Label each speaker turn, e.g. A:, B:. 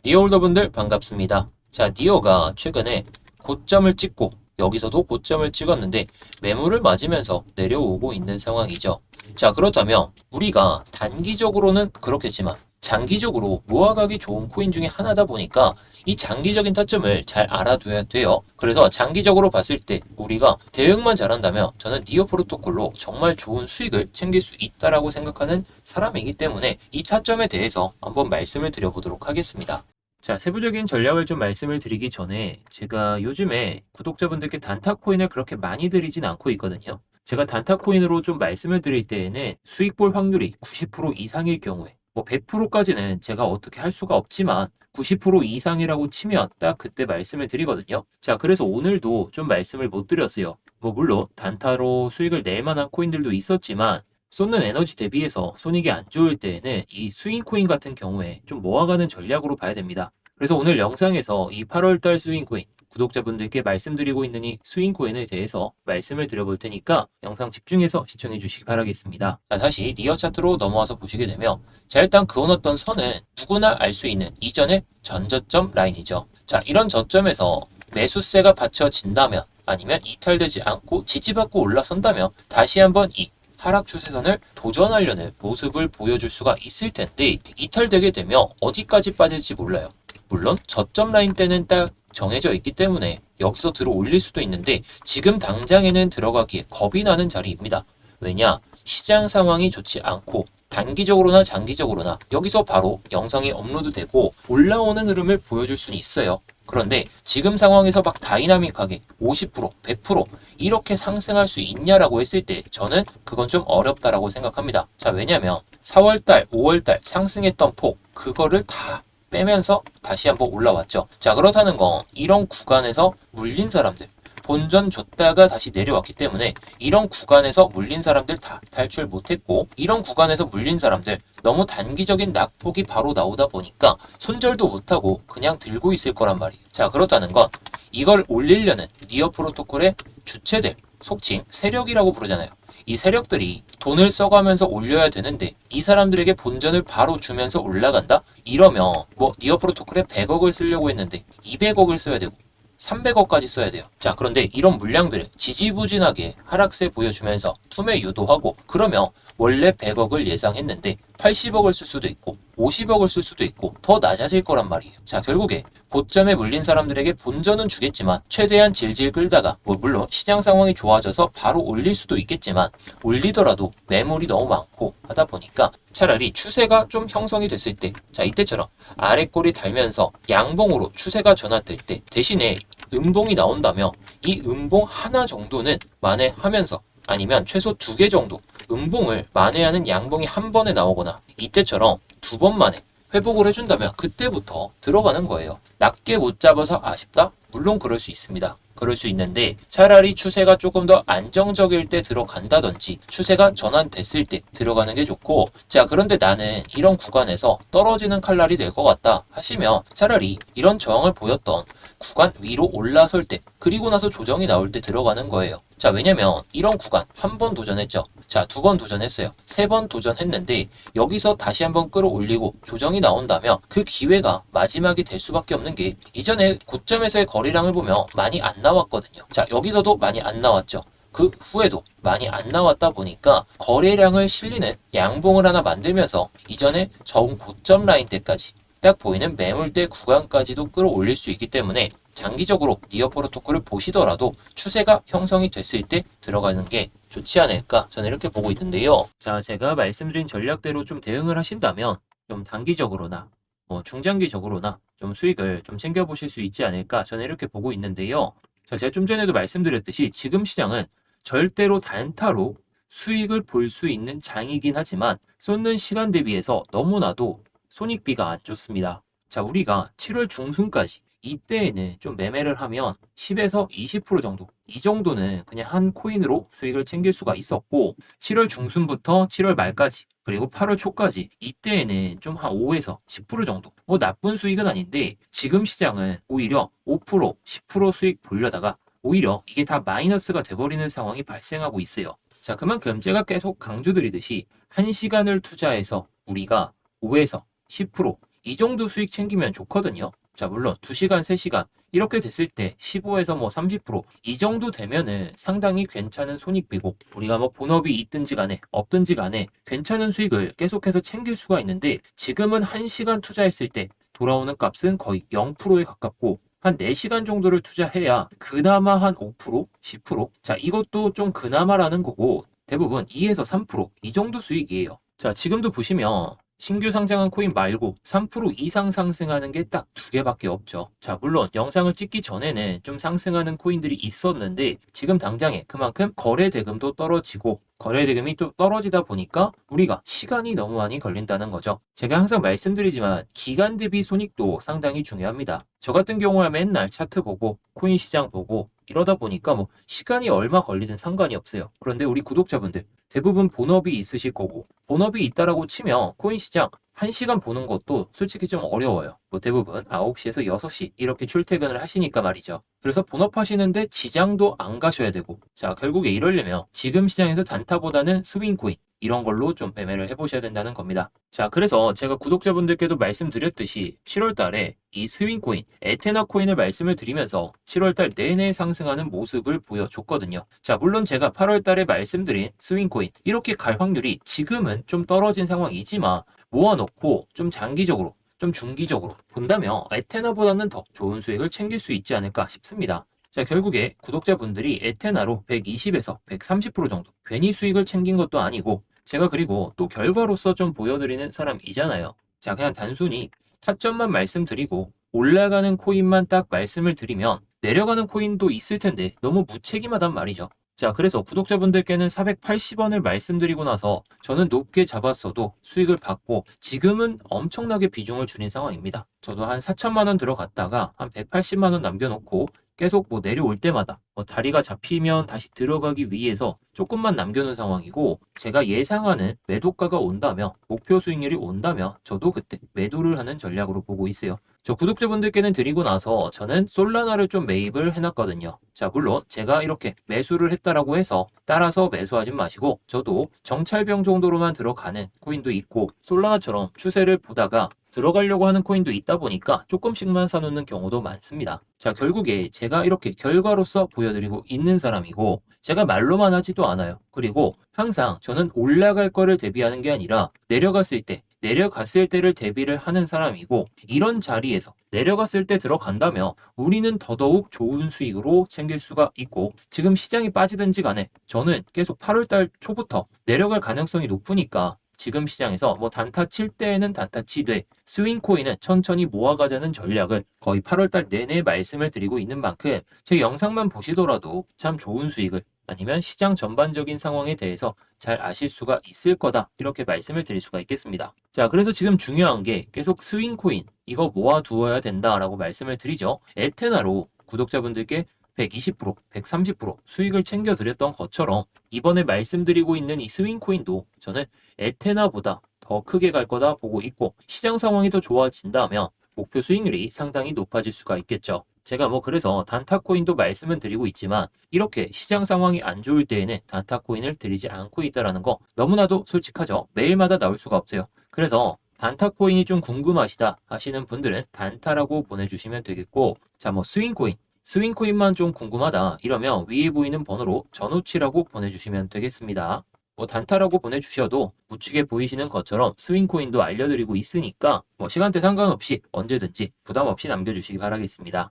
A: 니어홀더분들 반갑습니다. 자, 니어가 최근에 고점을 찍고 여기서도 고점을 찍었는데 매물을 맞으면서 내려오고 있는 상황이죠. 자, 그렇다면 우리가 단기적으로는 그렇겠지만 장기적으로 모아가기 좋은 코인 중에 하나다 보니까 이 장기적인 타점을 잘 알아둬야 돼요. 그래서 장기적으로 봤을 때 우리가 대응만 잘한다면 저는 니어 프로토콜로 정말 좋은 수익을 챙길 수 있다라고 생각하는 사람이기 때문에 이 타점에 대해서 한번 말씀을 드려보도록 하겠습니다. 자, 세부적인 전략을 좀 말씀을 드리기 전에 제가 요즘에 구독자분들께 단타 코인을 그렇게 많이 드리진 않고 있거든요. 제가 단타 코인으로 좀 말씀을 드릴 때에는 수익 볼 확률이 90% 이상일 경우에 100%까지는 제가 어떻게 할 수가 없지만 90% 이상이라고 치면 딱 그때 말씀을 드리거든요. 자, 그래서 오늘도 좀 말씀을 못 드렸어요. 물론 단타로 수익을 낼 만한 코인들도 있었지만 쏟는 에너지 대비해서 손익이 안 좋을 때에는 이 스윙코인 같은 경우에 좀 모아가는 전략으로 봐야 됩니다. 그래서 오늘 영상에서 이 8월달 스윙코인 구독자분들께 말씀드리고 있는 이 스윙코인에 대해서 말씀을 드려볼 테니까 영상 집중해서 시청해 주시기 바라겠습니다. 자, 다시 니어 차트로 넘어와서 보시게 되면 자, 일단 그어놨던 선은 누구나 알 수 있는 이전의 전저점 라인이죠. 자, 이런 저점에서 매수세가 받쳐진다면 아니면 이탈되지 않고 지지받고 올라선다면 다시 한번 이 하락 추세선을 도전하려는 모습을 보여줄 수가 있을 텐데 이탈되게 되면 어디까지 빠질지 몰라요. 물론 저점 라인 때는 딱 정해져 있기 때문에 여기서 들어 올릴 수도 있는데 지금 당장에는 들어가기에 겁이 나는 자리입니다. 왜냐? 시장 상황이 좋지 않고 단기적으로나 장기적으로나 여기서 바로 영상이 업로드되고 올라오는 흐름을 보여줄 수는 있어요. 그런데 지금 상황에서 막 다이나믹하게 50%, 100% 이렇게 상승할 수 있냐라고 했을 때 저는 그건 좀 어렵다라고 생각합니다. 자, 왜냐면 4월달, 5월달 상승했던 폭 그거를 다 빼면서 다시 한번 올라왔죠. 자, 그렇다는 건 이런 구간에서 물린 사람들 본전 줬다가 다시 내려왔기 때문에 이런 구간에서 물린 사람들 다 탈출 못했고 이런 구간에서 물린 사람들 너무 단기적인 낙폭이 바로 나오다 보니까 손절도 못하고 그냥 들고 있을 거란 말이에요. 자, 그렇다는 건 이걸 올리려는 니어 프로토콜의 주체들, 속칭 세력이라고 부르잖아요. 이 세력들이 돈을 써가면서 올려야 되는데 이 사람들에게 본전을 바로 주면서 올라간다? 이러면 니어 프로토콜에 100억을 쓰려고 했는데 200억을 써야 되고 300억까지 써야 돼요. 자, 그런데 이런 물량들을 지지부진하게 하락세 보여주면서 투매 유도하고 그러면 원래 100억을 예상했는데 80억을 쓸 수도 있고 50억을 쓸 수도 있고 더 낮아질 거란 말이에요. 자, 결국에 고점에 물린 사람들에게 본전은 주겠지만 최대한 질질 끌다가 물론 시장 상황이 좋아져서 바로 올릴 수도 있겠지만 올리더라도 매물이 너무 많고 하다 보니까 차라리 추세가 좀 형성이 됐을 때, 자, 이때처럼 아랫골이 달면서 양봉으로 추세가 전환될 때 대신에 음봉이 나온다면 이 음봉 하나 정도는 만회하면서 아니면 최소 2개 정도 음봉을 만회하는 양봉이 한 번에 나오거나 이때처럼 2번 만에 회복을 해준다면 그때부터 들어가는 거예요. 낮게 못 잡아서 아쉽다? 물론 그럴 수 있습니다. 그럴 수 있는데 차라리 추세가 조금 더 안정적일 때 들어간다든지 추세가 전환됐을 때 들어가는 게 좋고 자, 그런데 나는 이런 구간에서 떨어지는 칼날이 될 것 같다 하시면 차라리 이런 저항을 보였던 구간 위로 올라설 때 그리고 나서 조정이 나올 때 들어가는 거예요. 자, 왜냐면 이런 구간 한 번 도전했죠. 자, 2번 도전했어요. 3번 도전했는데 여기서 다시 한번 끌어올리고 조정이 나온다면 그 기회가 마지막이 될 수밖에 없는 게 이전에 고점에서의 거래량을 보면 많이 안 나왔거든요. 자, 여기서도 많이 안 나왔죠. 그 후에도 많이 안 나왔다 보니까 거래량을 실리는 양봉을 하나 만들면서 이전에 전 고점 라인 때까지 딱 보이는 매물대 구간까지도 끌어올릴 수 있기 때문에 장기적으로 니어 프로토콜을 보시더라도 추세가 형성이 됐을 때 들어가는 게 좋지 않을까 저는 이렇게 보고 있는데요. 자, 제가 말씀드린 전략대로 좀 대응을 하신다면 좀 단기적으로나 중장기적으로나 좀 수익을 좀 챙겨보실 수 있지 않을까 저는 이렇게 보고 있는데요. 자, 제가 좀 전에도 말씀드렸듯이 지금 시장은 절대로 단타로 수익을 볼 수 있는 장이긴 하지만 쏟는 시간 대비해서 너무나도 손익비가 안 좋습니다. 자, 우리가 7월 중순까지 이때에는 좀 매매를 하면 10에서 20% 정도 이 정도는 그냥 한 코인으로 수익을 챙길 수가 있었고 7월 중순부터 7월 말까지 그리고 8월 초까지 이때에는 좀 한 5에서 10% 정도 나쁜 수익은 아닌데 지금 시장은 오히려 5%, 10% 수익 보려다가 오히려 이게 다 마이너스가 돼버리는 상황이 발생하고 있어요. 자, 그만큼 제가 계속 강조드리듯이 1시간을 투자해서 우리가 5에서 10% 이 정도 수익 챙기면 좋거든요. 자, 물론 2시간, 3시간 이렇게 됐을 때 15에서 뭐 30%이 정도 되면은 상당히 괜찮은 손익비고 우리가 뭐 본업이 있든지 간에 없든지 간에 괜찮은 수익을 계속해서 챙길 수가 있는데 지금은 1시간 투자했을 때 돌아오는 값은 거의 0%에 가깝고 한 4시간 정도를 투자해야 그나마 한 5%, 10%? 자, 이것도 좀 그나마라는 거고 대부분 2에서 3%이 정도 수익이에요. 자, 지금도 보시면 신규 상장한 코인 말고 3% 이상 상승하는 게 딱 2개밖에 없죠. 자, 물론 영상을 찍기 전에는 좀 상승하는 코인들이 있었는데 지금 당장에 그만큼 거래 대금도 떨어지고 거래 대금이 또 떨어지다 보니까 우리가 시간이 너무 많이 걸린다는 거죠. 제가 항상 말씀드리지만 기간 대비 손익도 상당히 중요합니다. 저 같은 경우에 맨날 차트 보고 코인 시장 보고 이러다 보니까 뭐 시간이 얼마 걸리든 상관이 없어요. 그런데 우리 구독자분들 대부분 본업이 있으실 거고 본업이 있다라고 치면 코인 시장 1시간 보는 것도 솔직히 좀 어려워요. 뭐 대부분 9시에서 6시 이렇게 출퇴근을 하시니까 말이죠. 그래서 본업 하시는데 지장도 안 가셔야 되고 자, 결국에 이러려면 지금 시장에서 단타보다는 스윙코인 이런 걸로 좀 매매를 해보셔야 된다는 겁니다. 자, 그래서 제가 구독자분들께도 말씀드렸듯이 7월 달에 이 스윙코인, 에테나 코인을 말씀을 드리면서 7월 달 내내 상승하는 모습을 보여줬거든요. 자, 물론 제가 8월 달에 말씀드린 스윙코인 이렇게 갈 확률이 지금은 좀 떨어진 상황이지만 모아놓고 좀 장기적으로 좀 중기적으로 본다면 에테나보다는 더 좋은 수익을 챙길 수 있지 않을까 싶습니다. 자, 결국에 구독자분들이 에테나로 120에서 130% 정도 괜히 수익을 챙긴 것도 아니고 제가 그리고 또 결과로서 좀 보여드리는 사람이잖아요. 자, 그냥 단순히 타점만 말씀드리고 올라가는 코인만 딱 말씀을 드리면 내려가는 코인도 있을 텐데 너무 무책임하단 말이죠. 자, 그래서 구독자분들께는 480원을 말씀드리고 나서 저는 높게 잡았어도 수익을 받고 지금은 엄청나게 비중을 줄인 상황입니다. 저도 한 4천만 원 들어갔다가 한 180만 원 남겨놓고 계속 뭐 내려올 때마다 자리가 잡히면 다시 들어가기 위해서 조금만 남겨놓은 상황이고 제가 예상하는 매도가가 온다면 목표 수익률이 온다면 저도 그때 매도를 하는 전략으로 보고 있어요. 저 구독자분들께는 드리고 나서 저는 솔라나를 좀 매입을 해놨거든요. 자, 물론 제가 이렇게 매수를 했다라고 해서 따라서 매수하진 마시고 저도 정찰병 정도로만 들어가는 코인도 있고 솔라나처럼 추세를 보다가 들어가려고 하는 코인도 있다 보니까 조금씩만 사놓는 경우도 많습니다. 자, 결국에 제가 이렇게 결과로서 보여드리고 있는 사람이고 제가 말로만 하지도 않아요. 그리고 항상 저는 올라갈 거를 대비하는 게 아니라 내려갔을 때를 대비를 하는 사람이고 이런 자리에서 내려갔을 때 들어간다면 우리는 더더욱 좋은 수익으로 챙길 수가 있고 지금 시장이 빠지든지 간에 저는 계속 8월달 초부터 내려갈 가능성이 높으니까 지금 시장에서 뭐 단타 칠 때에는 단타 치되 스윙코인은 천천히 모아가자는 전략을 거의 8월달 내내 말씀을 드리고 있는 만큼 제 영상만 보시더라도 참 좋은 수익을 아니면 시장 전반적인 상황에 대해서 잘 아실 수가 있을 거다 이렇게 말씀을 드릴 수가 있겠습니다. 자, 그래서 지금 중요한 게 계속 스윙코인 이거 모아두어야 된다라고 말씀을 드리죠. 에테나로 구독자분들께 120%, 130% 수익을 챙겨드렸던 것처럼 이번에 말씀드리고 있는 이 스윙코인도 저는 에테나보다 더 크게 갈 거다 보고 있고 시장 상황이 더 좋아진다면 목표 수익률이 상당히 높아질 수가 있겠죠. 제가 뭐 그래서 단타코인도 말씀은 드리고 있지만 이렇게 시장 상황이 안 좋을 때에는 단타코인을 드리지 않고 있다는 거 너무나도 솔직하죠. 매일마다 나올 수가 없어요. 그래서 단타코인이 좀 궁금하시다 하시는 분들은 단타라고 보내주시면 되겠고 자, 뭐 스윙코인만 좀 궁금하다 이러면 위에 보이는 번호로 전우치라고 보내주시면 되겠습니다. 뭐 단타라고 보내주셔도 우측에 보이시는 것처럼 스윙코인도 알려드리고 있으니까 뭐 시간대 상관없이 언제든지 부담 없이 남겨주시기 바라겠습니다.